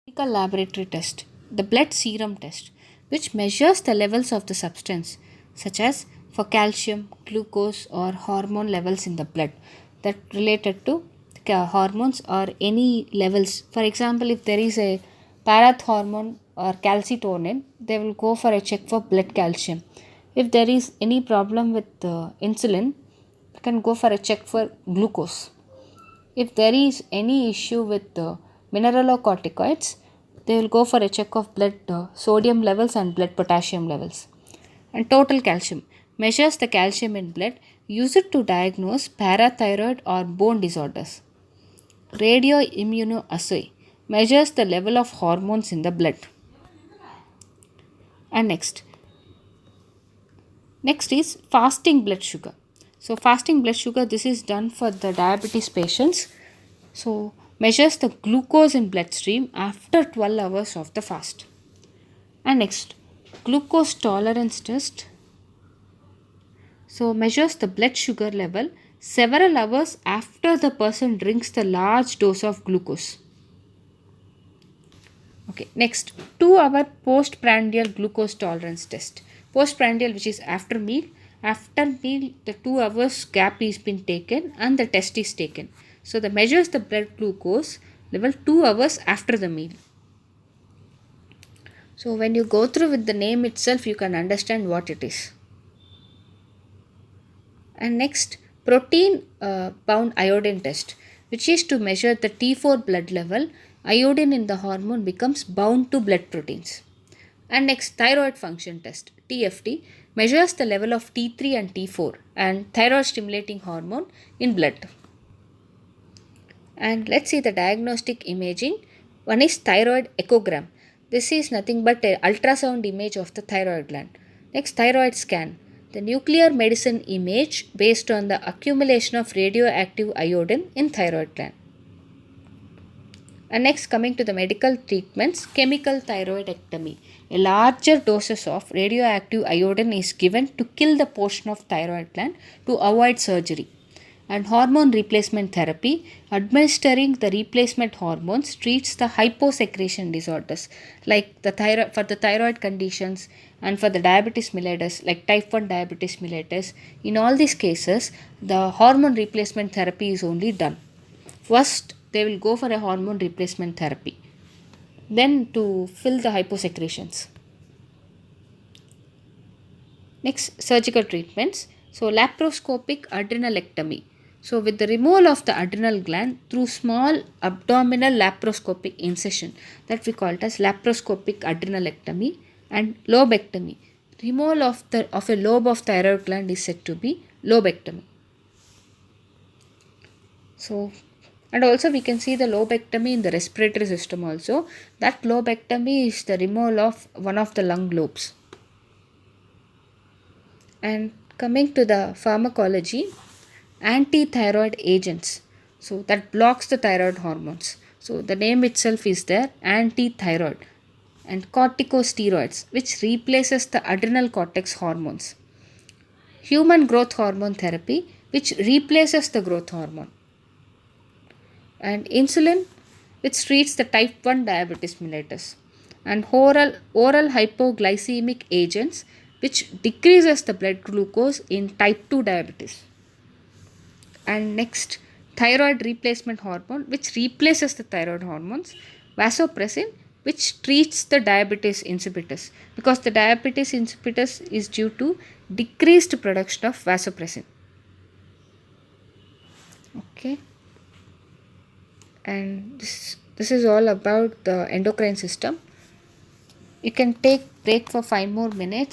Clinical laboratory test, the blood serum test, which measures the levels of the substance, such as for calcium, glucose, or hormone levels in the blood that related to hormones or any levels. For example, if there is a parathormone or calcitonin, they will go for a check for blood calcium. If there is any problem with insulin, you can go for a check for glucose. If there is any issue with mineralocorticoids, they will go for a check of blood sodium levels and blood potassium levels. And total calcium measures the calcium in blood, use it to diagnose parathyroid or bone disorders. Radioimmunoassay measures the level of hormones in the blood. And next is fasting blood sugar. So fasting blood sugar, this is done for the diabetes patients. So measures the glucose in bloodstream after 12 hours of the fast. And next, glucose tolerance test. So measures the blood sugar level several hours after the person drinks the large dose of glucose. Okay, next, 2-hour postprandial glucose tolerance test. Postprandial, which is after meal. After meal, the 2 hours gap is been taken and the test is taken. So the measures the blood glucose level 2 hours after the meal. So when you go through with the name itself, you can understand what it is. And next, protein bound iodine test, which is to measure the T4 blood level. Iodine in the hormone becomes bound to blood proteins. And next, thyroid function test, TFT, measures the level of T3 and T4 and thyroid stimulating hormone in blood. And let's see the diagnostic imaging. One is thyroid echogram. This is nothing but an ultrasound image of the thyroid gland. Next, thyroid scan, the nuclear medicine image based on the accumulation of radioactive iodine in thyroid gland. And next, coming to the medical treatments, chemical thyroidectomy. A larger doses of radioactive iodine is given to kill the portion of thyroid gland to avoid surgery. And hormone replacement therapy, administering the replacement hormones treats the hyposecretion disorders like the thyroid, for the thyroid conditions and for the diabetes mellitus like type 1 diabetes mellitus. In all these cases, the hormone replacement therapy is only done. First, they will go for a hormone replacement therapy, then to fill the hyposecretions. Next, surgical treatments. So, laparoscopic adrenalectomy. So, with the removal of the adrenal gland through small abdominal laparoscopic incision, that we call it as laparoscopic adrenalectomy, and lobectomy. Removal of a lobe of thyroid gland is said to be lobectomy. So, and also we can see the lobectomy in the respiratory system also. That lobectomy is the removal of one of the lung lobes. And coming to the pharmacology, anti-thyroid agents. So that blocks the thyroid hormones. So the name itself is there, anti-thyroid. And corticosteroids, which replaces the adrenal cortex hormones. Human growth hormone therapy, which replaces the growth hormone. And insulin, which treats the type 1 diabetes mellitus. And oral hypoglycemic agents, which decreases the blood glucose in type 2 diabetes. And next, thyroid replacement hormone, which replaces the thyroid hormones. Vasopressin, which treats the diabetes insipidus, because the diabetes insipidus is due to decreased production of vasopressin. Okay, and this is all about the endocrine system. You can take break for 5 more minutes.